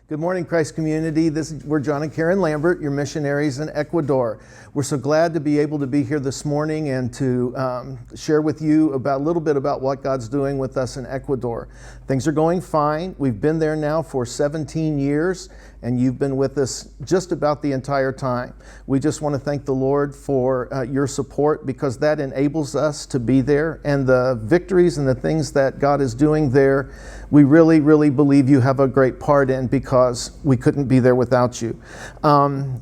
Good morning, Christ community. We're John and Karen Lambert, your missionaries in Ecuador. We're so glad to be able to be here this morning and to share with you a little bit about what God's doing with us in Ecuador. Things are going fine. We've been there now for 17 years, and you've been with us just about the entire time. We just want to thank the Lord for your support, because that enables us to be there, and the victories and the things that God is doing there, we really, really believe you have a great part in, because we couldn't be there without you.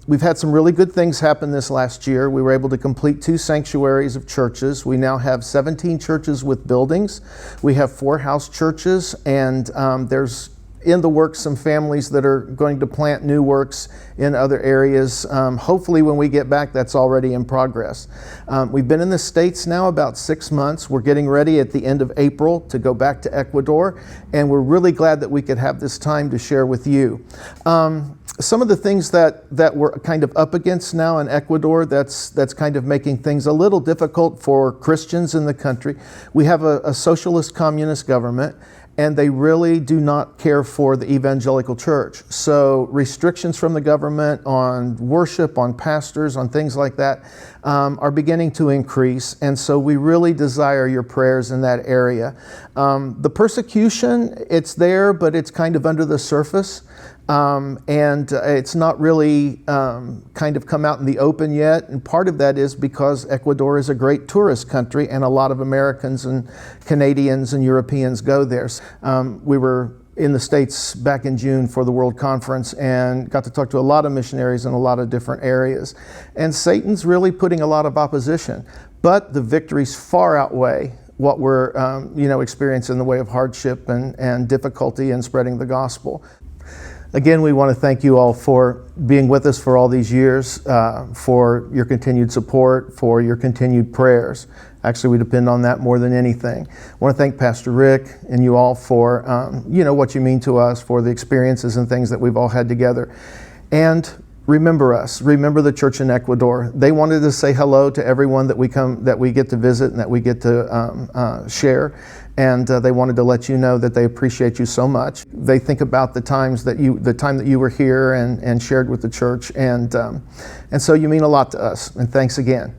We've had some really good things happen this last year. We were able to complete 2 sanctuaries of churches. We now have 17 churches with buildings. We have 4 house churches, and there's in the works some families that are going to plant new works in other areas. Hopefully when we get back, that's already in progress. We've been in the States now about 6 months. We're getting ready at the end of April to go back to Ecuador, and we're really glad that we could have this time to share with you. Some of the things that we're kind of up against now in Ecuador that's kind of making things a little difficult for Christians in the country. We have a socialist communist government, and they really do not care for the evangelical church. So restrictions from the government on worship, on pastors, on things like that are beginning to increase. And so we really desire your prayers in that area. The persecution, it's there, but it's kind of under the surface. And it's not really kind of come out in the open yet. And part of that is because Ecuador is a great tourist country, and a lot of Americans and Canadians and Europeans go there. We were in the States back in June for the World Conference and got to talk to a lot of missionaries in a lot of different areas. And Satan's really putting a lot of opposition, but the victories far outweigh what we're experiencing in the way of hardship and difficulty in spreading the gospel. Again, we want to thank you all for being with us for all these years, for your continued support, for your continued prayers. Actually, we depend on that more than anything. I want to thank Pastor Rick and you all for what you mean to us, for the experiences and things that we've all had together. And remember us. Remember the church in Ecuador. They wanted to say hello to everyone that we get to visit and that we get to share. And they wanted to let you know that they appreciate you so much. They think about the time that you were here and shared with the church, and so you mean a lot to us. And thanks again.